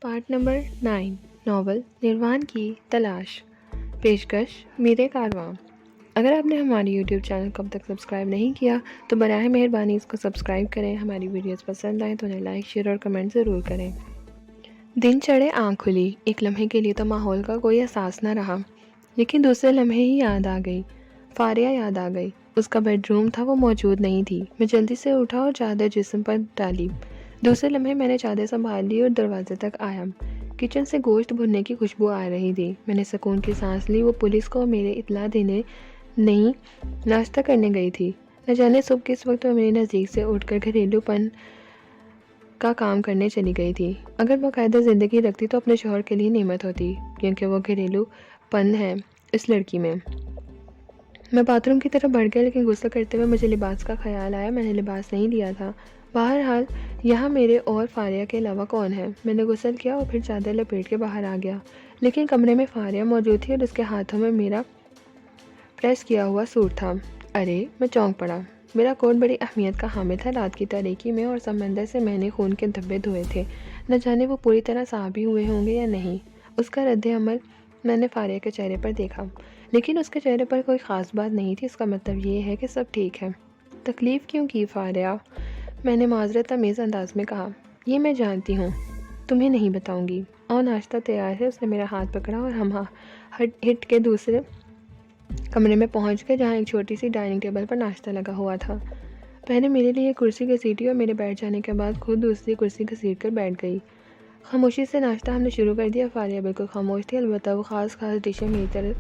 Part number 9 novel نروان کی تلاش پیشکش میرے کارواں۔ اگر آپ نے ہماری یوٹیوب چینل کو اب تک سبسکرائب نہیں کیا تو براہ مہربانی اس کو سبسکرائب کریں۔ ہماری ویڈیوز پسند آئیں تو انہیں لائک، شیئر اور کمنٹ ضرور کریں۔ دن چڑھے آنکھ کھلی، ایک لمحے کے لیے تو ماحول کا کوئی احساس نہ رہا، لیکن دوسرے لمحے ہی یاد آ گئی، فاریہ یاد آ گئی۔ اس کا بیڈ روم تھا، وہ موجود نہیں تھی۔ میں جلدی سے اٹھا اور چادر جسم پر ڈالی۔ دوسرے لمحے میں نے چادر سنبھال لی اور دروازے تک آیا۔ کچن سے گوشت بھننے کی خوشبو آ رہی تھی۔ میں نے سکون کی سانس لی۔ وہ پولیس کو میرے اطلاع دینے نہیں، ناشتہ کرنے گئی تھی۔ نہ جانے صبح کس وقت وہ میرے نزدیک سے اٹھ کر گھریلو پن کا کام کرنے چلی گئی تھی۔ اگر باقاعدہ زندگی رکھتی تو اپنے شوہر کے لیے نعمت ہوتی، کیونکہ وہ گھریلو پن ہے اس لڑکی میں۔ میں باتھ روم کی طرف بڑھ گیا، لیکن غسل کرتے ہوئے مجھے لباس کا خیال آیا۔ میں نے لباس نہیں لیا تھا۔ بہرحال یہاں میرے اور فاریہ کے علاوہ کون ہے؟ میں نے غسل کیا اور پھر چادر لپیٹ کے باہر آ گیا، لیکن کمرے میں فاریہ موجود تھی اور اس کے ہاتھوں میں میرا پریس کیا ہوا سوٹ تھا۔ ارے! میں چونک پڑا۔ میرا کوٹ بڑی اہمیت کا حامل تھا۔ رات کی تاریکی میں اور سمندر سے میں نے خون کے دھبے دھوئے تھے۔ نہ جانے وہ پوری طرح صاف بھی ہوئے ہوں گے یا نہیں۔ اس کا رد عمل میں نے فاریہ کے چہرے پر دیکھا، لیکن اس کے چہرے پر کوئی خاص بات نہیں تھی۔ اس کا مطلب یہ ہے کہ سب ٹھیک ہے۔ تکلیف کیوں کی فاریہ؟ میں نے معذرت آمیز انداز میں کہا۔ یہ میں جانتی ہوں، تمہیں نہیں بتاؤں گی۔ اور ناشتہ تیار ہے۔ اس نے میرا ہاتھ پکڑا اور ہم ہٹ کے دوسرے کمرے میں پہنچ گئے، جہاں ایک چھوٹی سی ڈائننگ ٹیبل پر ناشتہ لگا ہوا تھا۔ پہلے میرے لیے کرسی گھسیٹی اور میرے بیٹھ جانے کے بعد خود دوسری کرسی گھسیٹ کر بیٹھ گئی۔ خاموشی سے ناشتہ ہم نے شروع کر دیا۔ فاریہ بالکل خاموش تھی، البتہ وہ خاص ڈشیں میری طرف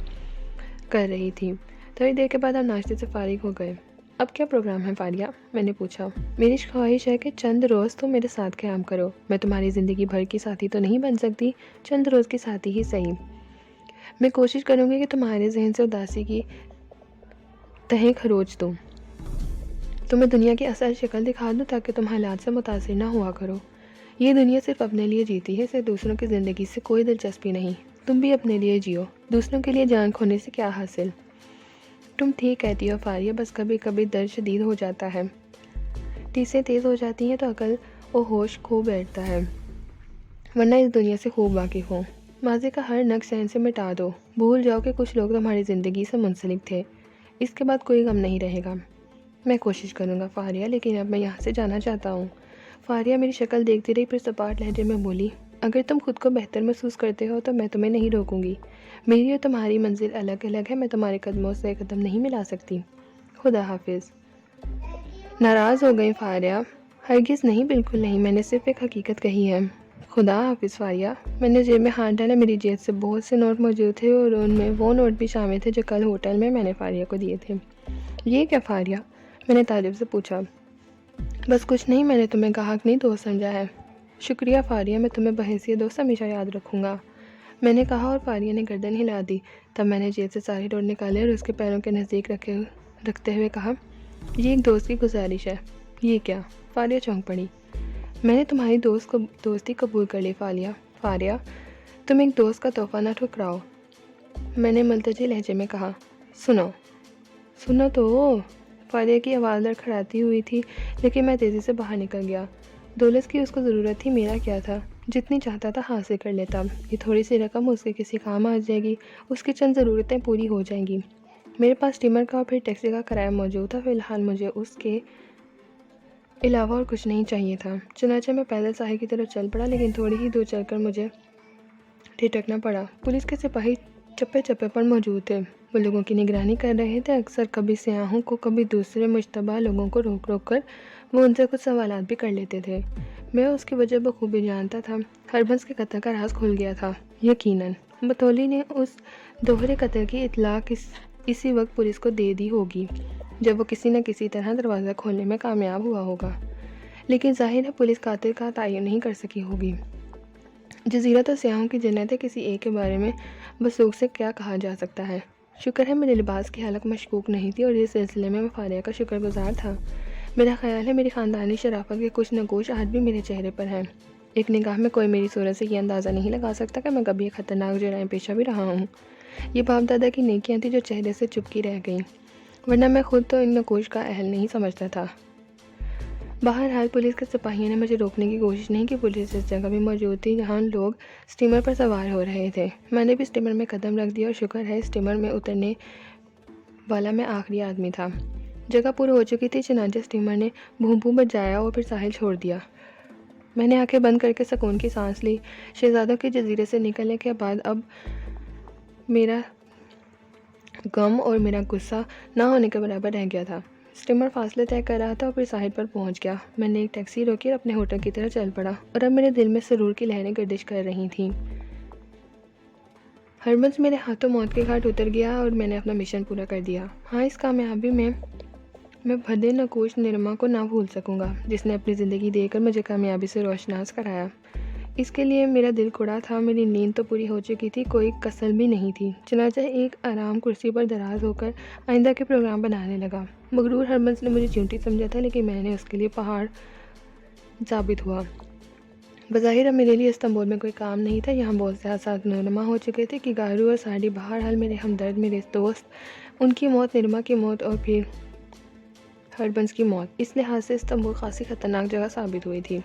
کر رہی تھی۔ تھوڑی دیر کے بعد ہم ناشتے سے فارغ ہو گئے۔ اب کیا پروگرام ہے فاریہ؟ میں نے پوچھا۔ میری خواہش ہے کہ چند روز تم میرے ساتھ قیام کرو۔ میں تمہاری زندگی بھر کی ساتھی تو نہیں بن سکتی، چند روز کی ساتھی ہی صحیح۔ میں کوشش کروں گی کہ تمہارے ذہن سے اداسی کی تہیں کھروچ دوں، تمہیں دنیا کی اصل شکل دکھا دوں تاکہ تم حالات سے متاثر نہ ہوا کرو۔ یہ دنیا صرف اپنے لیے جیتی ہے، اسے دوسروں کی زندگی سے کوئی دلچسپی نہیں۔ تم بھی اپنے لیے جیو، دوسروں کے لیے جان کھونے سے کیا حاصل؟ تم ٹھیک کہتی ہو فاریہ، بس کبھی کبھی درد شدید ہو جاتا ہے، ٹیسیں تیز ہو جاتی ہیں تو عقل و ہوش کھو بیٹھتا ہے، ورنہ اس دنیا سے خوب واقف ہوں۔ ماضی کا ہر نقش ذہن سے مٹا دو، بھول جاؤ کہ کچھ لوگ تمہاری زندگی سے منسلک تھے۔ اس کے بعد کوئی غم نہیں رہے گا۔ میں کوشش کروں گا فاریہ، لیکن اب میں یہاں سے جانا چاہتا ہوں۔ فاریہ میری شکل دیکھتی رہی، پھر سپاٹ لہجے میں بولی، اگر تم خود کو بہتر محسوس کرتے ہو تو میں تمہیں نہیں روکوں گی۔ میری اور تمہاری منزل الگ الگ ہے، میں تمہارے قدموں سے قدم نہیں ملا سکتی۔ خدا حافظ۔ ناراض ہو گئی فاریہ؟ ہرگز نہیں، بالکل نہیں، میں نے صرف ایک حقیقت کہی ہے۔ خدا حافظ فاریہ۔ میں نے جیب میں ہاتھ ڈالا۔ میری جیب سے بہت سے نوٹ موجود تھے اور ان میں وہ نوٹ بھی شامل تھے جو کل ہوٹل میں نے فاریہ کو دیے تھے۔ یہ کیا فاریہ؟ میں نے طالب سے پوچھا۔ بس کچھ نہیں، میں نے تمہیں گاہک نہیں دوست سمجھا ہے۔ شکریہ فاریہ، میں تمہیں بحیثیت دوست ہمیشہ یاد رکھوں گا، میں نے کہا، اور فاریہ نے گردن ہلا دی۔ تب میں نے جیب سے سارے نوٹ نکالے اور اس کے پیروں کے نزدیک رکھتے ہوئے کہا، یہ ایک دوست کی گزارش ہے۔ یہ کیا؟ فاریہ چونک پڑی۔ میں نے تمہاری دوستی قبول کر لی فاریہ، تم ایک دوست کا تحفہ نہ ٹھکراؤ، میں نے ملتجئ لہجے میں کہا۔ سنو تو۔ فاریہ کی آواز لڑکھڑاتی ہوئی تھی، لیکن میں تیزی سے باہر نکل گیا۔ دولت کی اس کو ضرورت تھی، میرا کیا تھا؟ جتنی چاہتا تھا حاصل کر لیتا۔ یہ تھوڑی سی رقم اس کے کسی کام آ جائے گی، اس کی چند ضرورتیں پوری ہو جائیں گی۔ میرے پاس اسٹیمر کا اور پھر ٹیکسی کا کرایہ موجود تھا۔ فی الحال مجھے اس کے علاوہ اور کچھ نہیں چاہیے تھا۔ چنانچہ میں پیدل ساحل کی طرف چل پڑا، لیکن تھوڑی ہی دور چل کر مجھے ٹھٹکنا پڑا۔ پولیس کے سپاہی چپے چپے پر موجود تھے۔ وہ لوگوں کی نگرانی کر رہے تھے، اکثر کبھی سیاحوں کو، کبھی دوسرے مشتبہ لوگوں کو روک کر وہ ان سے کچھ سوالات بھی کر لیتے تھے۔ میں اس کی وجہ بخوبی جانتا تھا۔ ہربنس کے قتل کا راز کھل گیا تھا، یقیناً بطولی نے اس دوہرے قتل کی اطلاع اسی وقت پولیس کو دے دی ہوگی جب وہ کسی نہ کسی طرح دروازہ کھولنے میں کامیاب ہوا ہوگا، لیکن ظاہر ہے پولیس قاتل کا تعین نہیں کر سکی ہوگی۔ جزیرہ تو سیاحوں کی جنت ہے، کسی ایک کے بارے میں وثوق سے کیا کہا جا سکتا ہے۔ شکر ہے میرے لباس کی حالت مشکوک نہیں تھی اور اس سلسلے میں فاریہ کا شکر گزار تھا۔ میرا خیال ہے میری خاندانی شرافت کے کچھ نقوش آج بھی میرے چہرے پر ہیں۔ ایک نگاہ میں کوئی میری صورت سے یہ اندازہ نہیں لگا سکتا کہ میں کبھی ایک خطرناک جرائم پیشہ بھی رہا ہوں۔ یہ باپ دادا کی نیکیاں تھیں جو چہرے سے چپکی رہ گئیں، ورنہ میں خود تو ان نقوش کا اہل نہیں سمجھتا تھا۔ بہرحال پولیس کے سپاہیوں نے مجھے روکنے کی کوشش نہیں کی۔ پولیس اس جگہ بھی موجود تھی جہاں لوگ اسٹیمر پر سوار ہو رہے تھے۔ میں نے بھی اسٹیمر میں قدم رکھ دیا اور شکر ہے اسٹیمر میں اترنے والا میں آخری آدمی تھا۔ جگہ پور ہو چکی تھی، چنانچہ اسٹیمر نے بھوں بھوں بجایا اور پھر ساحل چھوڑ دیا۔ میں نے آنکھیں بند کر کے سکون کی سانس لی۔ شہزادوں کے جزیرے سے نکلنے کے بعد اب میرا غم اور میرا غصہ نہ ہونے کے برابر رہ گیا تھا۔ اسٹیمر فاصلے طے کر رہا تھا اور پھر ساحل پر پہنچ گیا۔ میں نے ایک ٹیکسی روکی اور اپنے ہوٹل کی طرف چل پڑا، اور اب میرے دل میں سرور کی لہریں گردش کر رہی تھیں۔ ہربنس میرے ہاتھوں موت کے گھاٹ اتر گیا اور میں نے اپنا مشن پورا کر دیا۔ ہاں، اس کامیابی میں بھدے نقوش نرما کو نہ بھول سکوں گا، جس نے اپنی زندگی دے کر مجھے کامیابی سے روشناس کرایا۔ اس کے لیے میرا دل کڑا تھا، میری نیند تو پوری ہو چکی تھی، کوئی کسل بھی نہیں تھی۔ چنانچہ ایک آرام کرسی پر دراز ہو کر آئندہ کے پروگرام بنانے لگا۔ مغرور ہربنس نے مجھے چیونٹی سمجھا تھا، لیکن میں نے اس کے لیے پہاڑ ثابت ہوا۔ بظاہر اب میرے لیے استنبول میں کوئی کام نہیں تھا۔ یہاں بہت سے حادثات رونما ہو چکے تھے کہ گارو اور ساڈی، بہرحال میرے ہمدرد، میرے دوست، ان کی موت، نرما کی موت اور پھر ہربنس کی موت، اس لحاظ سے استنبول خاصی خطرناک جگہ ثابت ہوئی تھی۔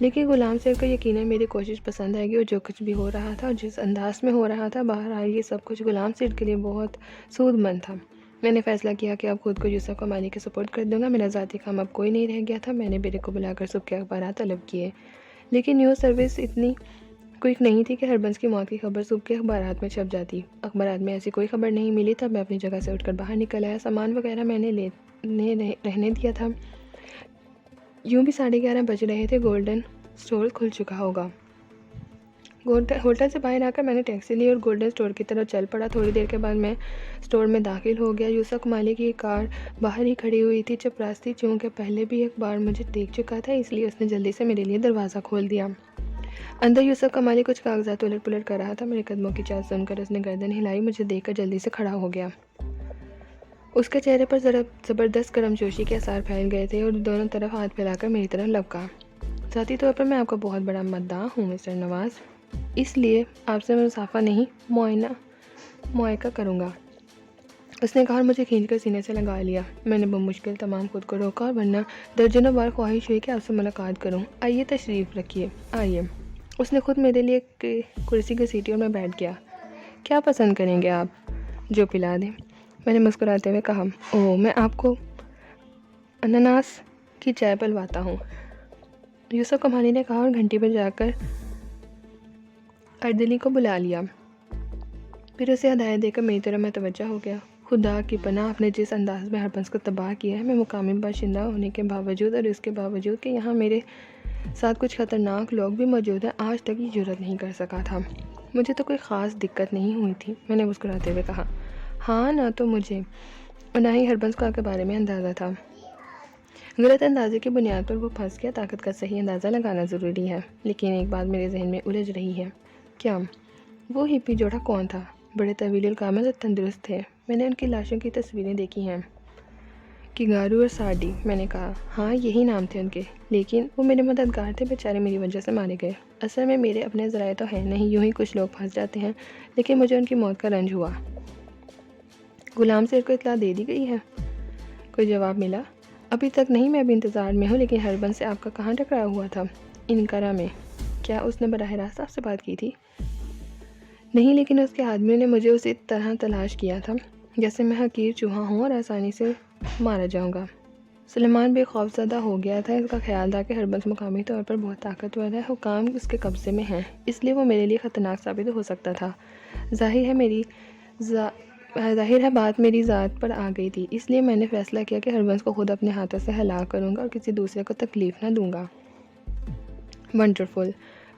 لیکن غلام سیر کو یقیناً میری کوشش پسند آئے گی، اور جو کچھ بھی ہو رہا تھا اور جس انداز میں ہو رہا تھا، بہرحال یہ سب کچھ غلام سیر کے لیے بہت سود مند تھا۔ میں نے فیصلہ کیا کہ اب خود کو یوسف کمالی کے سپرد کر دوں گا۔ میرا ذاتی کام اب کوئی نہیں رہ گیا تھا۔ میں نے بیٹے کو بلا کر صبح کے اخبارات طلب کیے، لیکن نیوز سروس اتنی کوئک نہیں تھی کہ ہربنس کی موت کی خبر صبح کے اخبارات میں چھپ جاتی۔ اخبارات میں ایسی کوئی خبر نہیں ملی۔ تب میں اپنی جگہ سے اٹھ کر باہر نکل آیا۔ سامان وغیرہ میں نے رہنے دیا تھا۔ یوں بھی 11:30 بج رہے تھے۔ گولڈن اسٹور کھل چکا ہوگا۔ ہوٹل سے باہر آ کر میں نے ٹیکسی لی اور گولڈن اسٹور کی طرف چل پڑا۔ تھوڑی دیر کے بعد میں اسٹور میں داخل ہو گیا۔ یوسف کمالی کی کار باہر ہی کھڑی ہوئی تھی۔ چپراستی چونکہ پہلے بھی ایک بار مجھے دیکھ چکا تھا، اس لیے اس نے جلدی سے میرے لیے دروازہ کھول دیا۔ اندر یوسف کمالی کچھ کاغذات الٹ پلٹ کر رہا تھا۔ میرے قدموں کی چال سن کر اس نے گردن ہلائی، مجھے دیکھ کر جلدی سے کھڑا ہو گیا۔ اس کے چہرے پر زبردست گرم جوشی کے آثار پھیل گئے تھے اور دونوں طرف ہاتھ پھیلا کر میری طرف لپکا۔ ذاتی طور پر میں آپ کا بہت بڑا مداح ہوں مسٹر نواز، اس لیے آپ سے میں مسافہ نہیں معائقہ کروں گا، اس نے کہا اور مجھے کھینچ کر سینے سے لگا لیا۔ میں نے بمشکل تمام خود کو روکا، اور ورنہ درجنوں بار خواہش ہوئی کہ آپ سے ملاقات کروں۔ آئیے تشریف رکھیے، آئیے۔ اس نے خود میرے لیے کرسی گھسیٹی اور میں بیٹھ گیا۔ کیا پسند کریں گے آپ؟ جو پلا دیں، میں نے مسکراتے ہوئے کہا۔ اوہ، میں آپ کو اناناس کی چائے پلواتا ہوں، یوسف کمالی نے کہا اور گھنٹی پر جا کر اردلی کو بلا لیا۔ پھر اسے ہدایت دے کر میری طرف متوجہ ہو گیا۔ خدا کی پناہ، آپ نے جس انداز میں ہربنس کو تباہ کیا ہے، میں مقامی باشندہ ہونے کے باوجود اور اس کے باوجود کہ یہاں میرے ساتھ کچھ خطرناک لوگ بھی موجود ہیں، آج تک یہ جرأت نہیں کر سکا تھا۔ مجھے تو کوئی خاص دقت نہیں ہوئی تھی، میں نے مسکراتے ہوئے کہا۔ ہاں، نہ تو مجھے اور نہ ہی ہربنس کو آپ کے بارے میں اندازہ تھا۔ غلط اندازے کی بنیاد پر وہ پھنس گیا۔ طاقت کا صحیح اندازہ لگانا ضروری ہے، لیکن ایک بات میرے ذہن میں الجھ رہی ہے۔ کیا؟ وہ ہپی جوڑا کون تھا؟ بڑے طویل القامت اور تندرست تھے۔ میں نے ان کی لاشوں کی تصویریں دیکھی ہیں۔ کگارو اور ساڈی، میں نے کہا۔ ہاں، یہی نام تھے ان کے، لیکن وہ میرے مددگار تھے، بیچارے میری وجہ سے مارے گئے۔ اصل میں میرے اپنے ذرائع تو ہیں نہیں، یوں ہی کچھ لوگ پھنس جاتے ہیں، لیکن مجھے ان کی موت کا رنج ہوا۔ غلام سیر کو اطلاع دے دی گئی ہے؟ کوئی جواب ملا؟ ابھی تک نہیں، میں ابھی انتظار میں ہوں، لیکن ہربنس سے آپ کا کہاں ٹکراؤ ہوا تھا؟ انقرہ میں۔ کیا اس نے براہ راست آپ سے بات کی تھی؟ نہیں، لیکن اس کے آدمیوں نے مجھے اسی طرح تلاش کیا تھا جیسے میں حقیر چوہا ہوں اور آسانی سے مارا جاؤں گا۔ سلیمان بے خوف زدہ ہو گیا تھا۔ اس کا خیال تھا کہ ہربنس مقامی طور پر بہت طاقتور ہے، حکام اس کے قبضے میں ہیں، اس لیے وہ میرے لیے خطرناک ثابت ہو سکتا تھا۔ ظاہر ہے بات میری ذات پر آ گئی تھی، اس لیے میں نے فیصلہ کیا کہ ہربنس کو خود اپنے ہاتھوں سے ہلاک کروں گا اور کسی دوسرے کو تکلیف نہ دوں گا۔ ونڈرفل۔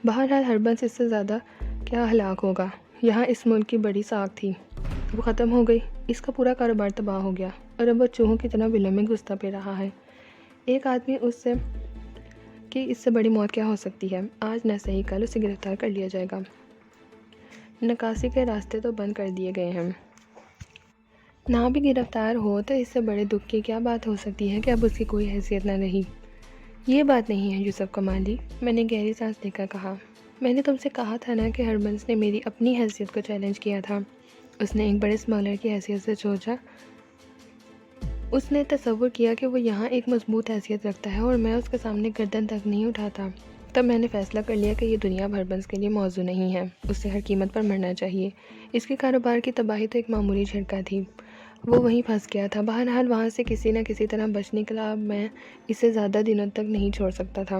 بہرحال ہربنس اس سے زیادہ کیا ہلاک ہوگا؟ یہاں اس ملک کی بڑی ساکھ تھی، وہ ختم ہو گئی، اس کا پورا کاروبار تباہ ہو گیا، اور اب وہ چوہوں کی طرح ولوں میں گھستا پھر رہا ہے۔ ایک آدمی اس سے بڑی موت کیا ہو سکتی ہے؟ آج نہ صحیح کل اسے گرفتار کر لیا جائے گا۔ نکاسی کے راستے تو بند کر دیے گئے ہیں۔ نہ بھی گرفتار ہو تو اس سے بڑے دکھ کی کیا بات ہو سکتی ہے کہ اب اس کی کوئی حیثیت نہ رہی۔ یہ بات نہیں ہے یوسف کمالی، میں نے گہری سانس لے کر کہا۔ میں نے تم سے کہا تھا نا کہ ہربنس نے میری اپنی حیثیت کو چیلنج کیا تھا۔ اس نے ایک بڑے اسمگلر کی حیثیت سے سوچا۔ اس نے تصور کیا کہ وہ یہاں ایک مضبوط حیثیت رکھتا ہے اور میں اس کے سامنے گردن تک نہیں اٹھاتا۔ تب میں نے فیصلہ کر لیا کہ یہ دنیا ہربنس کے لیے موزوں نہیں ہے، اس سے ہر قیمت پر مرنا چاہیے۔ اس کے کاروبار کی تباہی تو ایک معمولی جھٹکا تھی، وہ وہیں پھنس گیا تھا۔ بہرحال وہاں سے کسی نہ کسی طرح بچ نکلا۔ اب میں اسے زیادہ دنوں تک نہیں چھوڑ سکتا تھا۔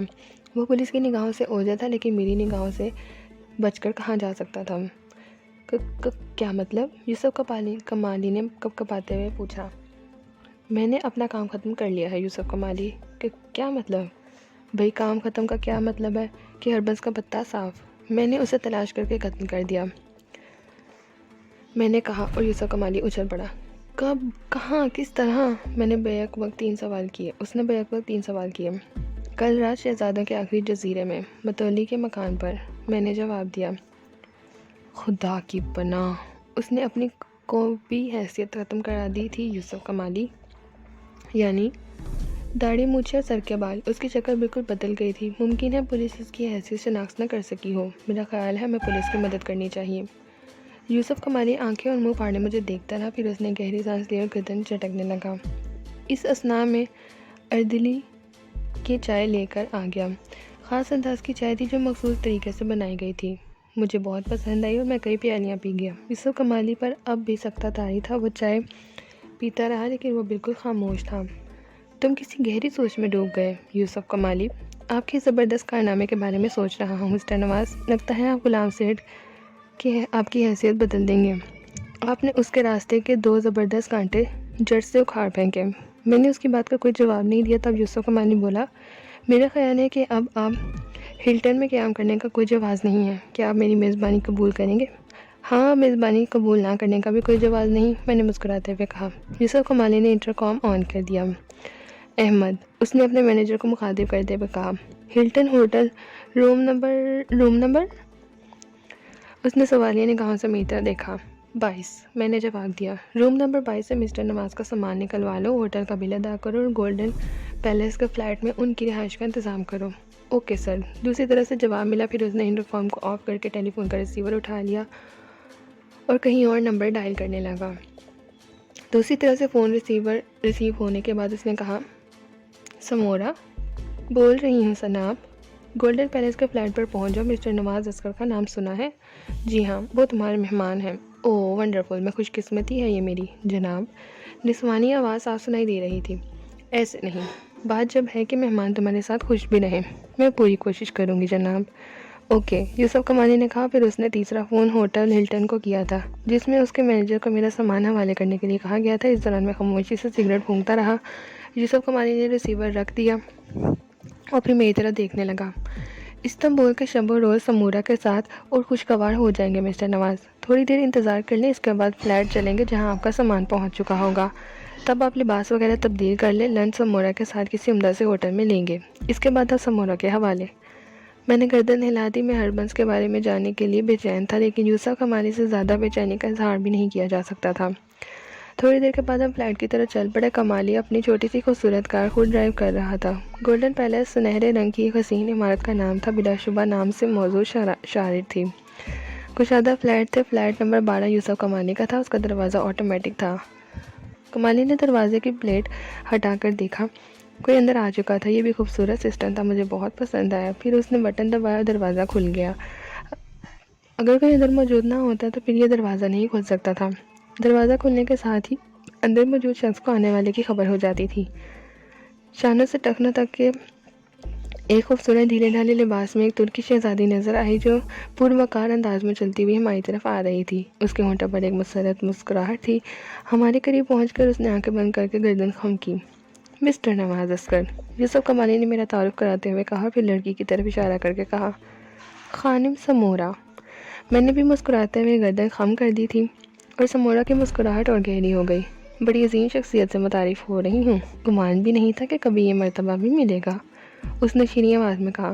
وہ پولیس کی نگاہوں سے اوجھا تھا، لیکن میری نگاہوں سے بچ کر کہاں جا سکتا تھا؟ کیا مطلب؟ یوسف کمالی نے کپکپاتے ہوئے پوچھا۔ میں نے اپنا کام ختم کر لیا ہے یوسف کمالی۔ کیا مطلب؟ بھئی کام ختم کا کیا مطلب ہے کہ ہربنس کا پتہ صاف؟ میں نے اسے تلاش کر کے قتل کر دیا، میں نے کہا، اور یوسف کمالی اچھل پڑا۔ کب؟ کہاں؟ کس طرح؟ میں نے بیک وقت 3 سوال کیے۔ اس نے بیک وقت 3 سوال کیے۔ کل رات شہزادوں کے آخری جزیرے میں، متولی کے مکان پر، میں نے جواب دیا۔ خدا کی پناہ، اس نے اپنی کو بھی حیثیت ختم کرا دی تھی یوسف کمالی، یعنی داڑھی مونچھیں اور سر کے بال۔ اس کی شکل بالکل بدل گئی تھی۔ ممکن ہے پولیس اس کی حیثیت شناخت نہ کر سکی ہو۔ میرا خیال ہے ہمیں پولیس کی مدد کرنی چاہیے۔ یوسف کمالی آنکھیں اور منہ پھاڑے مجھے دیکھتا رہا، پھر اس نے گہری سانس لی اور گردن چٹکنے لگا۔ اس اثناء میں اردلی کی چائے لے کر آ گیا۔ خاص انداز کی چائے تھی جو مخصوص طریقے سے بنائی گئی تھی۔ مجھے بہت پسند آئی اور میں کئی پیالیاں پی گیا۔ یوسف کمالی پر اب بھی سختہ طاری تھا۔ وہ چائے پیتا رہا، لیکن وہ بالکل خاموش تھا۔ تم کسی گہری سوچ میں ڈوب گئے یوسف کمالی۔ آپ کے زبردست کارنامے کے بارے میں سوچ رہا ہوں مسٹر نواز۔ لگتا ہے آپ غلام سیٹھ کہ آپ کی حیثیت بدل دیں گے۔ آپ نے اس کے راستے کے 2 زبردست کانٹے جڑ سے اکھاڑ پھینکے۔ میں نے اس کی بات کا کوئی جواب نہیں دیا۔ تب یوسف کمالی بولا، میرا خیال ہے کہ اب آپ ہلٹن میں قیام کرنے کا کوئی جواز نہیں ہے۔ کیا آپ میری میزبانی قبول کریں گے؟ ہاں، میزبانی قبول نہ کرنے کا بھی کوئی جواز نہیں، میں نے مسکراتے ہوئے کہا۔ یوسف کمالی نے انٹرکام آن کر دیا۔ احمد، اس نے اپنے مینیجر کو مخاطب کرتے ہوئے کہا، ہلٹن ہوٹل، روم نمبر؟ اس نے سوالیہ نگاہوں سے میری طرف دیکھا۔ 22، میں نے جواب دیا۔ روم نمبر 22 سے مسٹر نواز کا سامان نکلوا لو، ہوٹل کا بل ادا کرو اور گولڈن پیلیس کے فلیٹ میں ان کی رہائش کا انتظام کرو۔ Okay sir. دوسری طرف سے جواب ملا۔ پھر اس نے انٹرکام کو آف کر کے ٹیلی فون کا ریسیور اٹھا لیا اور کہیں اور نمبر ڈائل کرنے لگا۔ دوسری طرف سے فون ریسیو ہونے کے بعد اس نے کہا، سمورا بول رہی ہوں جناب، گولڈن پیلیس کے فلیٹ پر پہنچ جاؤ۔ مسٹر نواز اصغر کا نام سنا ہے؟ جی ہاں، وہ تمہارے مہمان ہیں۔ اوہ ونڈرفل، میں خوش قسمتی ہے یہ میری جناب۔ نسوانی آواز صاف سنائی دے رہی تھی۔ ایسے نہیں، بات جب ہے کہ مہمان تمہارے ساتھ خوش بھی رہیں۔ میں پوری کوشش کروں گی جناب۔ اوکے، یوسف کمالی نے کہا۔ پھر اس نے تیسرا فون ہوٹل ہلٹن کو کیا تھا، جس میں اس کے مینیجر کو میرا سامان حوالے کرنے کے لیے کہا گیا تھا۔ اس دوران میں خاموشی سے سگریٹ پھونکتا رہا۔ یوسف کمالی نے ریسیور رکھ دیا اور پھر میری طرف دیکھنے لگا۔ استنبول کے شب و روز سمورا کے ساتھ اور خوشگوار ہو جائیں گے مسٹر نواز۔ تھوڑی دیر انتظار کر لیں، اس کے بعد فلیٹ چلیں گے جہاں آپ کا سامان پہنچ چکا ہوگا۔ تب آپ لباس وغیرہ تبدیل کر لیں۔ لنچ سمورا کے ساتھ کسی عمدہ سے ہوٹل میں لیں گے، اس کے بعد آپ سمورا کے حوالے۔ میں نے گردن ہلا دی۔ میں ہربنس کے بارے میں جاننے کے لیے بے چین تھا، لیکن یوسف کمالی سے زیادہ بے چینی کا اظہار بھی نہیں کیا جا سکتا تھا۔ تھوڑی دیر کے بعد ہم فلیٹ کی طرف چل پڑے۔ کمالی اپنی چھوٹی سی خوبصورت کار خود ڈرائیو کر رہا تھا۔ گولڈن پیلیس سنہرے رنگ کی ایک حسین عمارت کا نام تھا، بلا شبہ نام سے موضوع شاعر تھی۔ کشادہ فلیٹ تھے۔ فلیٹ نمبر 12 یوسف کمالی کا تھا۔ اس کا دروازہ آٹومیٹک تھا۔ کمالی نے دروازے کی پلیٹ ہٹا کر دیکھا، کوئی اندر آ چکا تھا۔ یہ بھی خوبصورت سسٹم تھا، مجھے بہت پسند آیا۔ پھر اس نے بٹن دبایا اور دروازہ کھل گیا۔ اگر کوئی اندر موجود نہ ہوتا تو پھر یہ دروازہ نہیں کھل سکتا تھا۔ دروازہ کھلنے کے ساتھ ہی اندر موجود شخص کو آنے والے کی خبر ہو جاتی تھی۔ شانوں سے ٹخنوں تک کے ایک خوبصورت ڈھیلے ڈھالے لباس میں ایک ترکی شہزادی نظر آئی، جو پروقار انداز میں چلتی ہوئی ہماری طرف آ رہی تھی۔ اس کے ہونٹوں پر ایک مسرت مسکراہٹ تھی۔ ہمارے قریب پہنچ کر اس نے آنکھیں بند کر کے گردن خم کی۔ مسٹر نواز اصغر، یوسف کمالی نے میرا تعارف کراتے ہوئے کہا، پھر لڑکی کی طرف اشارہ کر کے کہا، خانم سمورا۔ میں نے بھی مسکراتے ہوئے گردن خم کر دی تھی اور سمورا کی مسکراہٹ اور گہری ہو گئی۔ بڑی عظیم شخصیت سے متعارف ہو رہی ہوں، گمان بھی نہیں تھا کہ کبھی یہ مرتبہ بھی ملے گا۔ اس نے شیریں آواز میں کہا،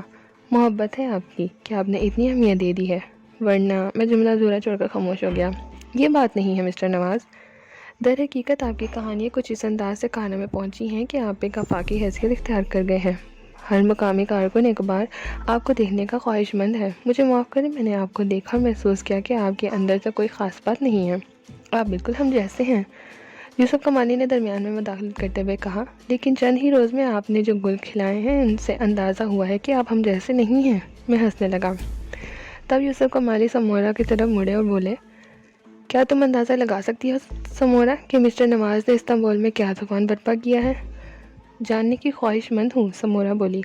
محبت ہے آپ کی کہ آپ نے اتنی اہمیت دے دی ہے، ورنہ میں جملہ زورا چھوڑ کر خاموش ہو گیا۔ یہ بات نہیں ہے مسٹر نواز، در حقیقت آپ کی کہانیاں کچھ اس انداز سے کانوں میں پہنچی ہیں کہ آپ ایک آفاقی حیثیت اختیار کر گئے ہیں۔ ہر مقامی کارکن ایک بار آپ کو دیکھنے کا خواہشمند ہے. مجھے معاف کریں، میں نے آپ کو دیکھا اور محسوس کیا کہ آپ کے اندر سے کوئی خاص بات نہیں ہے. آپ بالکل ہم جیسے ہیں. یوسف کمالی نے درمیان میں مداخلت کرتے ہوئے کہا. لیکن چند ہی روز میں آپ نے جو گل کھلائے ہیں ان سے اندازہ ہوا ہے کہ آپ ہم جیسے نہیں ہیں. میں ہنسنے لگا. تب یوسف کمالی سمورا کی طرف مڑے اور بولے. کیا تم اندازہ لگا سکتی ہو سمورا کہ مسٹر نواز نے استنبول میں کیا طوفان برپا کیا ہے؟ جاننے کی خواہش مند ہوں، سمورا بولی.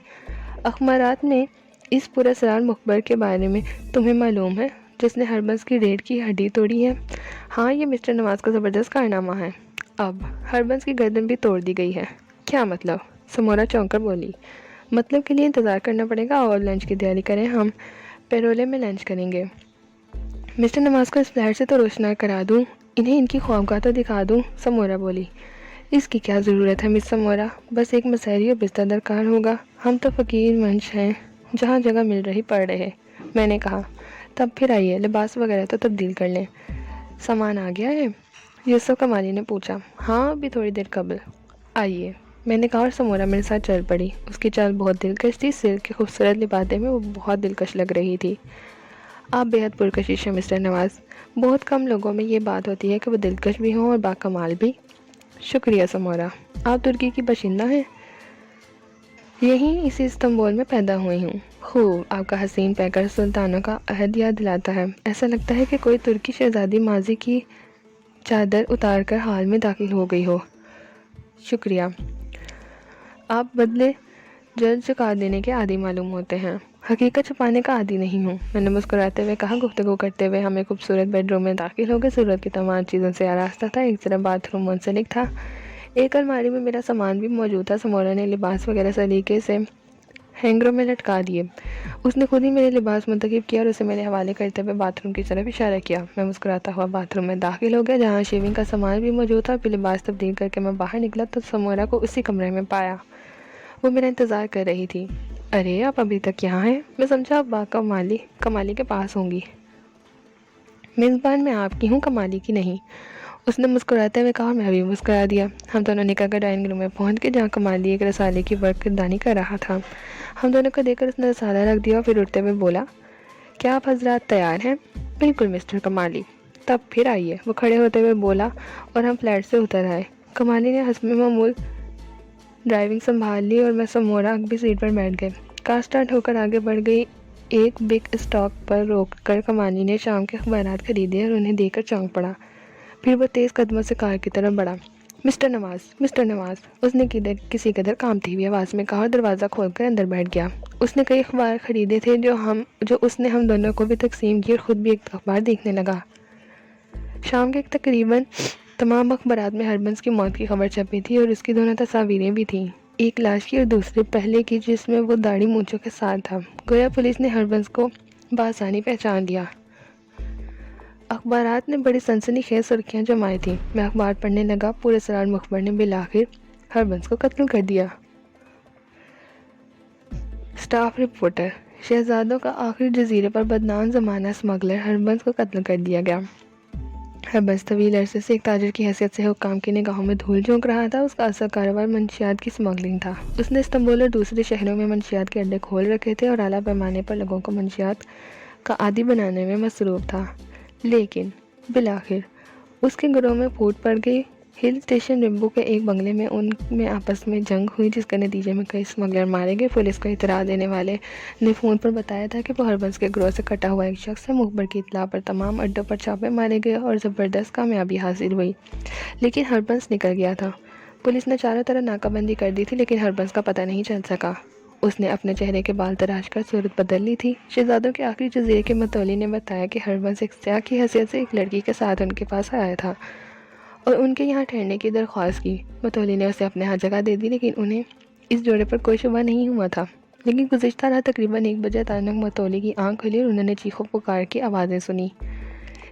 اخبارات میں اس پراسرار مخبر کے بارے میں تمہیں معلوم ہے جس نے ہربنس کی ریڑھ کی ہڈی توڑی ہے؟ ہاں، یہ مسٹر نواز کا زبردست کارنامہ ہے. اب ہربنس کی گردن بھی توڑ دی گئی ہے. کیا مطلب؟ سمورا چونک کر بولی. مطلب کے لیے انتظار کرنا پڑے گا اور لنچ کی تیاری کریں. ہم پیرولے میں لنچ کریں گے. مسٹر نواز کو اس فلیٹ سے تو روشنار کرا دوں، انہیں ان کی خوابگاہ تو دکھا دوں، سمورا بولی. اس کی کیا ضرورت ہے مس سمورا؟ بس ایک مسحری اور بستر درکار ہوگا. ہم تو فقیر منش ہیں، جہاں جگہ مل رہی پڑ رہے. میں نے کہا. تب پھر آئیے، لباس وغیرہ تو تبدیل کر لیں. سامان آ گیا ہے؟ یوسف کمالی نے پوچھا. ہاں، ابھی تھوڑی دیر قبل. آئیے، میں نے کہا اور سمورا میرے ساتھ چل پڑی. اس کی چال بہت دلکش تھی. سلک کے خوبصورت لبادے میں وہ بہت دلکش لگ رہی تھی. آپ بےحد پرکشش ہیں مسٹر نواز. بہت کم لوگوں میں یہ بات ہوتی ہے کہ وہ دلکش بھی ہوں اور باکمال بھی. شکریہ سمورا. آپ ترکی کی باشندہ ہیں؟ یہیں اسی استنبول میں پیدا ہوئی ہوں. خوب. آپ کا حسین پیکر سلطانوں کا عہد یاد دلاتا ہے. ایسا لگتا ہے کہ کوئی ترکی شہزادی ماضی کی چادر اتار کر حال میں داخل ہو گئی ہو. شکریہ. آپ بدلے جلد چکا دینے کے عادی معلوم ہوتے ہیں. حقیقت چھپانے کا عادی نہیں ہوں، میں نے مسکراتے ہوئے کہا. گفتگو کرتے ہوئے ہمیں خوبصورت بیڈ روم میں داخل ہو گئے. ضرورت کی تمام چیزوں سے آراستہ تھا. ایک طرف باتھ روم منسلک تھا. ایک الماری میں میرا سامان بھی موجود تھا. سمورا نے لباس وغیرہ سلیقے سے ہینگروں میں لٹکا دیے. اس نے خود ہی میرے لباس منتخب کیا اور اسے میرے حوالے کرتے ہوئے باتھ روم کی طرف اشارہ کیا. میں مسکراتا ہوا باتھ روم میں داخل ہو گیا، جہاں شیونگ کا سامان بھی موجود تھا. پھر لباس تبدیل کر کے میں باہر نکلا تو سمورا کو اسی کمرے میں پایا. وہ میرا انتظار کر رہی تھی. ارے، آپ ابھی تک یہاں ہیں؟ میں سمجھا آپ کمالی کے پاس ہوں گی. میزبان میں آپ کی ہوں، کمالی کی نہیں. اس نے مسکراتے ہوئے کہا اور میں بھی مسکرا دیا. ہم دونوں نکل کر ڈائننگ روم میں پہنچ گئے، جہاں کمالی ایک رسالے کی برقدانی کر رہا تھا. ہم دونوں کو دیکھ کر اس نے رسالہ رکھ دیا اور پھر اٹھتے ہوئے بولا. کیا آپ حضرات تیار ہیں؟ بالکل مسٹر کمالی. تب پھر آئیے، وہ کھڑے ہوتے ہوئے بولا اور ہم فلیٹ سے اتر آئے. کمالی نے حسب معمول ڈرائیونگ سنبھال لی اور میں سمورا بھی سیٹ پر بیٹھ گئے. کار سٹارٹ ہو کر آگے بڑھ گئی. ایک بگ اسٹاپ پر روک کر کمالی نے شام کے اخبارات خریدے اور انہیں دیکھ کر چونک پڑا. پھر وہ تیز قدموں سے کار کی طرف بڑھا. مسٹر نواز، اس نے کسی قدر کانپتی ہوئی آواز میں کہا اور دروازہ کھول کر اندر بیٹھ گیا. اس نے کئی اخبار خریدے تھے جو اس نے ہم دونوں کو بھی تقسیم کی اور خود بھی ایک اخبار دیکھنے لگا. شام کے تقریباً تمام اخبارات میں ہربنس کی موت کی خبر چھپی تھی اور اس کی دونوں تصاویریں بھی تھیں، ایک لاش کی اور دوسری پہلے کی جس میں وہ داڑھی مونچھوں کے ساتھ تھا. گویا پولیس نے ہربنس کو بآسانی پہچان لیا. اخبارات نے بڑی سنسنی خیز سرخیاں جمائی تھیں. میں اخبار پڑھنے لگا. پراسرار مخبر نے بالآخر ہربنس کو قتل کر دیا. Staff reporter. شہزادوں کا آخری جزیرے پر بدنام زمانہ اسمگلر ہربنس کو قتل کر دیا گیا. ہربنس طویل عرصے سے ایک تاجر کی حیثیت سے حکام کی نگاہوں میں دھول جھونک رہا تھا. اس کا اصل کاروبار منشیات کی اسمگلنگ تھا. اس نے استنبول اور دوسرے شہروں میں منشیات کے اڈے کھول رکھے تھے اور اعلیٰ پیمانے پر لوگوں کو منشیات کا عادی بنانے میں مصروف تھا. لیکن بالآخر اس کے گروہ میں پھوٹ پڑ گئی. ہل اسٹیشن رمبو کے ایک بنگلے میں ان میں آپس میں جنگ ہوئی، جس کے نتیجے میں کئی اسمگلر مارے گئے. پولیس کو اطلاع دینے والے نے فون پر بتایا تھا کہ وہ ہربنس کے گروہ سے کٹا ہوا ایک شخص ہے. مخبر کی اطلاع پر تمام اڈوں پر چھاپے مارے گئے اور زبردست کامیابی حاصل ہوئی، لیکن ہربنس نکل گیا تھا. پولیس نے چاروں طرف ناکہ بندی کر دی تھی، لیکن ہربنس کا پتہ نہیں چل سکا. اس نے اپنے چہرے کے بال تراش کر صورت بدل لی تھی. شہزادوں کے آخری جزیرے کے متولی نے بتایا کہ ہربنس ایک سیاح کی حیثیت سے ایک لڑکی کے ساتھ ان کے پاس آیا تھا اور ان کے یہاں ٹھہرنے کی درخواست کی. متولی نے اسے اپنے ہاں جگہ دے دی، لیکن انہیں اس جوڑے پر کوئی شبہ نہیں ہوا تھا. لیکن گزشتہ رات تقریباً 1 بجے اچانک متولی کی آنکھ کھلی اور انہوں نے چیخو پکار کی آوازیں سنی.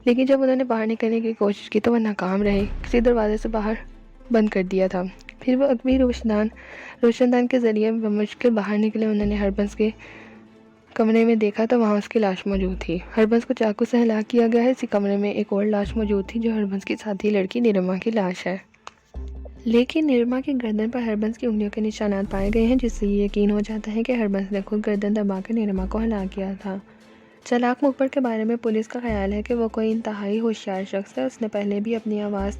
لیکن جب انہوں نے باہر نکلنے کی کوشش کی تو وہ ناکام رہے. کسی دروازے سے باہر بند کر دیا تھا. پھر وہ اکبی روشندان کے ذریعے بمشکل باہر نکلے. انہوں نے ہربنس کے کمرے میں دیکھا تو وہاں اس کی لاش موجود تھی. ہربنس کو چاقو سے ہلاک کیا گیا ہے. اسی کمرے میں ایک اور لاش موجود تھی جو ہربنس کی ساتھی لڑکی نیرما کی لاش ہے. لیکن نرما کی گردن پر ہربنس کی انگلیوں کے نشانات پائے گئے ہیں، جس سے یہ یقین ہو جاتا ہے کہ ہربنس نے خود گردن دبا کر نرما کو ہلاک کیا تھا۔ چالاک مخبر کے بارے میں پولیس کا خیال ہے کہ وہ کوئی انتہائی ہوشیار شخص ہے۔ اس نے پہلے بھی اپنی آواز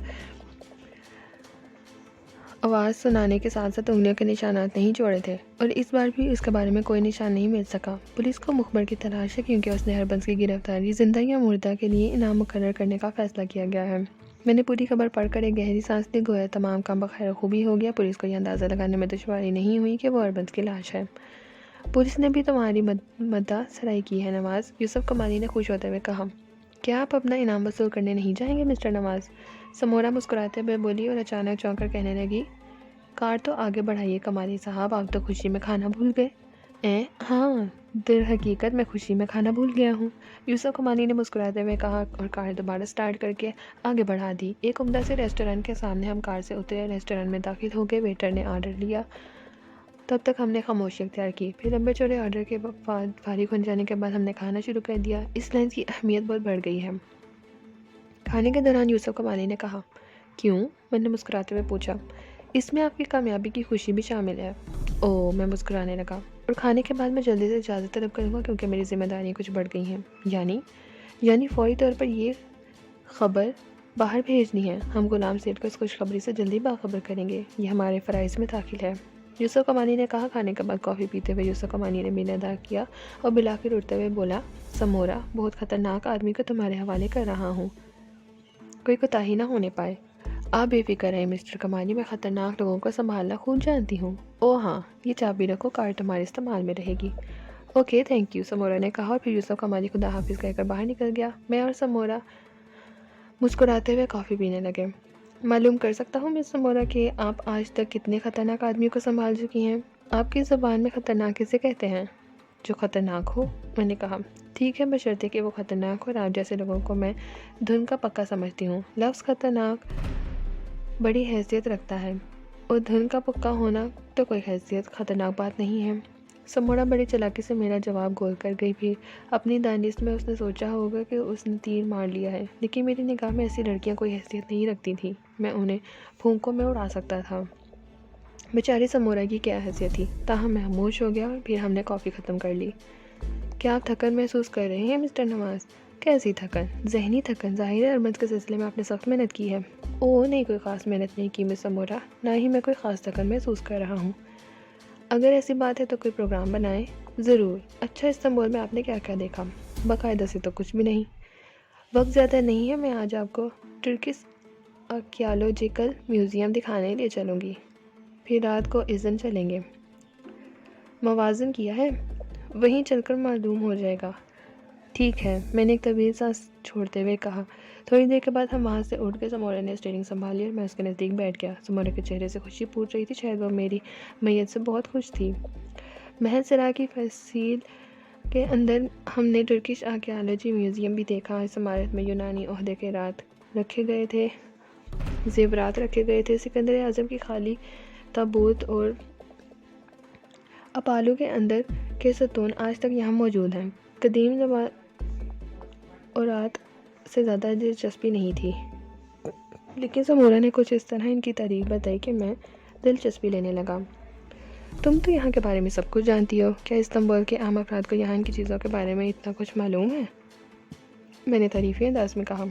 سنانے کے ساتھ ساتھ انگلیوں کے نشانات نہیں چھوڑے تھے، اور اس بار بھی اس کے بارے میں کوئی نشان نہیں مل سکا۔ پولیس کو مخبر کی تلاش ہے کیونکہ اس نے ہربنس کی گرفتاری زندہ یا مردہ کے لیے انعام مقرر کرنے کا فیصلہ کیا گیا ہے۔ میں نے پوری خبر پڑھ کر ایک گہری سانس لی، گویا تمام کام بخیر خوبی ہو گیا۔ پولیس کو یہ اندازہ لگانے میں دشواری نہیں ہوئی کہ وہ ہربنس کی لاش ہے۔ پولیس نے بھی تمہاری مدعا سرائی کی ہے نواز، یوسف کمالی نے خوش ہوتے ہوئے کہا۔ کیا آپ اپنا انعام وصول کرنے نہیں جائیں گے مسٹر نواز؟ سمورا مسکراتے ہوئے بولی اور اچانک چونک کر کہنے لگی، کار تو آگے بڑھائیے کمالی صاحب، آپ تو خوشی میں کھانا بھول گئے۔ ہاں، در حقیقت میں خوشی میں کھانا بھول گیا ہوں، یوسف کمالی نے مسکراتے ہوئے کہا اور کار دوبارہ سٹارٹ کر کے آگے بڑھا دی۔ ایک عمدہ سے ریسٹورنٹ کے سامنے ہم کار سے اترے، ریسٹورنٹ میں داخل ہو گئے، ویٹر نے آرڈر لیا، تب تک ہم نے خاموشی اختیار کی۔ پھر لمبے چوڑے آرڈر کے بعد فارغ ہو جانے کے بعد ہم نے کھانا شروع کر دیا۔ اس لنچ کی اہمیت بہت بڑھ گئی ہے، کھانے کے دوران یوسف کمالی نے کہا۔ کیوں؟ میں نے مسکراتے ہوئے پوچھا۔ اس میں آپ کی کامیابی کی خوشی بھی شامل ہے۔ میں مسکرانے لگا۔ اور کھانے کے بعد میں جلدی سے اجازت طلب کروں گا کیونکہ میری ذمہ داریاں کچھ بڑھ گئی ہیں۔ یعنی فوری طور پر یہ خبر باہر بھیجنی ہے۔ ہم غلام سیٹھ کو اس خوشخبری سے جلدی باخبر کریں گے، یہ ہمارے فرائض میں داخل ہے، یوسف کمالی نے کہا۔ کھانے کے بعد کافی پیتے ہوئے یوسف کمالی نے بل ادا کیا اور بالآخر اٹھتے ہوئے بولا، سمورا، بہت خطرناک آدمی کو تمہارے حوالے کر رہا ہوں، کوئی کوتاہی نہ ہونے پائے۔ آپ بے فکر رہیں مسٹر کمالی، میں خطرناک لوگوں کو سنبھالنا خوب جانتی ہوں۔ ہاں، یہ چابی رکھو، کار تمہارے استعمال میں رہے گی۔ اوکے، تھینک یو، سمورا نے کہا اور پھر یوسف کمالی خدا حافظ کہہ کر باہر نکل گیا۔ میں اور سمورا مسکراتے ہوئے کافی پینے لگے۔ معلوم کر سکتا ہوں مس سمورا کہ آپ آج تک کتنے خطرناک آدمیوں کو سنبھال چکی ہیں؟ آپ کی زبان میں خطرناک کسے کہتے ہیں؟ جو خطرناک ہو، میں نے کہا۔ ٹھیک ہے، بشرطے کہ وہ خطرناک ہو، اور آپ جیسے لوگوں کو میں دھن کا پکا سمجھتی ہوں۔ لفظ خطرناک بڑی حیثیت رکھتا ہے، اور دھن کا پکا ہونا تو کوئی حیثیت خطرناک بات نہیں ہے۔ سمورا بڑی چالاکی سے میرا جواب گول کر گئی۔ پھر اپنی دانست میں اس نے سوچا ہوگا کہ اس نے تیر مار لیا ہے، لیکن میری نگاہ میں ایسی لڑکیاں کوئی حیثیت نہیں رکھتی تھیں، میں انہیں پھونکوں میں اڑا سکتا تھا۔ بیچاری سمورا کی کیا حیثیت تھی؟ تاہم میں خاموش ہو گیا اور پھر ہم نے کافی ختم کر لی۔ کیا آپ تھکن محسوس کر رہے ہیں مسٹر نواز؟ کیسی تھکن؟ ذہنی تھکن؟ ظاہر ہے اربنز کے سلسلے میں آپ نے سخت محنت کی ہے۔ نہیں، کوئی خاص محنت نہیں کی مس سمورا، نہ ہی میں کوئی خاص تھکن محسوس کر رہا ہوں۔ اگر ایسی بات ہے تو کوئی پروگرام بنائیں۔ ضرور۔ اچھا، استنبول میں آپ نے کیا کیا دیکھا؟ باقاعدہ سے تو کچھ بھی نہیں۔ وقت زیادہ نہیں ہے، میں آج آپ کو ٹرکش آرکیالوجیکل میوزیم دکھانے لے چلوں گی، پھر رات کو ایزن چلیں گے۔ موازن کیا ہے؟ وہیں چل کر معلوم ہو جائے گا۔ ٹھیک ہے، میں نے ایک طویل سانس چھوڑتے ہوئے کہا۔ تھوڑی دیر کے بعد ہم وہاں سے اٹھ کے سمورا نے اسٹیئرنگ سنبھال لی اور میں اس کے نزدیک بیٹھ گیا۔ سمورا کے چہرے سے خوشی پھوٹ رہی تھی، شاید وہ میری میت سے بہت خوش تھی۔ محل سرا کی فصیل کے اندر ہم نے ٹرکش آرکیالوجی میوزیم بھی دیکھا۔ اس عمارت میں یونانی عہدے کے زیورات رکھے گئے تھے، سکندر اعظم کی خالی تابوت اور اپالو کے اندر کے ستون آج تک یہاں موجود ہیں۔ قدیم زمانات سے زیادہ دلچسپی نہیں تھی، لیکن سمورا نے کچھ اس طرح ان کی تعریف بتائی کہ میں دلچسپی لینے لگا۔ تم تو یہاں کے بارے میں سب کچھ جانتی ہو، کیا استنبول کے عام افراد کو یہاں کی چیزوں کے بارے میں اتنا کچھ معلوم ہے؟ میں نے تعریفی انداز میں کہا۔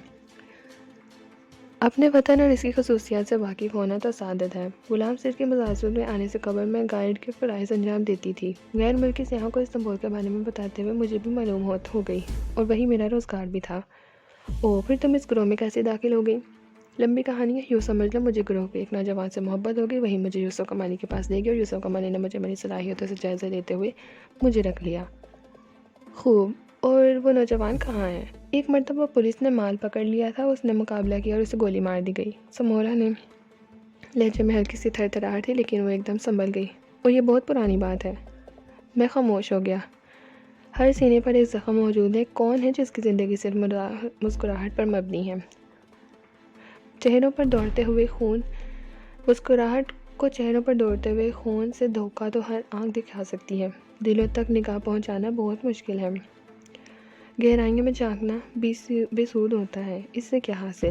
اپنے وطن اور اس کی خصوصیات سے واقف ہونا تو سعادت ہے۔ غلام سیٹھ کے مزارسود میں آنے سے قبل میں گائیڈ کے فرائض انجام دیتی تھی۔ غیر ملکی سیاحوں کو استنبول کے بارے میں بتاتے ہوئے مجھے بھی معلومات ہو گئی، اور وہی میرا روزگار بھی تھا۔ پھر تم اس گروہ میں کیسے داخل ہو گئی؟ لمبی کہانی ہے، یوں سمجھ لو مجھے گروہ کے ایک نوجوان سے محبت ہو گئی، وہی مجھے یوسف کمالی کے پاس لے گیا اور یوسف کمالی نے مجھے میری صلاحیتوں سے جائزہ لیتے ہوئے مجھے رکھ لیا۔ خوب، اور وہ نوجوان کہاں ہے؟ ایک مرتبہ پولیس نے مال پکڑ لیا تھا، اس نے مقابلہ کیا اور اسے گولی مار دی گئی۔ سمورا نے لہجے میں ہلکی سی تھرتھراہٹ تھی، لیکن وہ ایک دم سنبھل گئی۔ یہ بہت پرانی بات ہے۔ میں خاموش ہو گیا۔ ہر سینے پر ایک زخم موجود ہے، کون ہے جس کی زندگی صرف مسکراہٹ پر مبنی ہے؟ چہروں پر دوڑتے ہوئے خون مسکراہٹ کو چہروں پر دوڑتے ہوئے خون سے دھوکہ تو ہر آنکھ دکھا سکتی ہے، دلوں تک نگاہ پہنچانا بہت مشکل ہے۔ گہرائیوں میں جھانکنا بے سود ہوتا ہے، اس سے کیا حاصل؟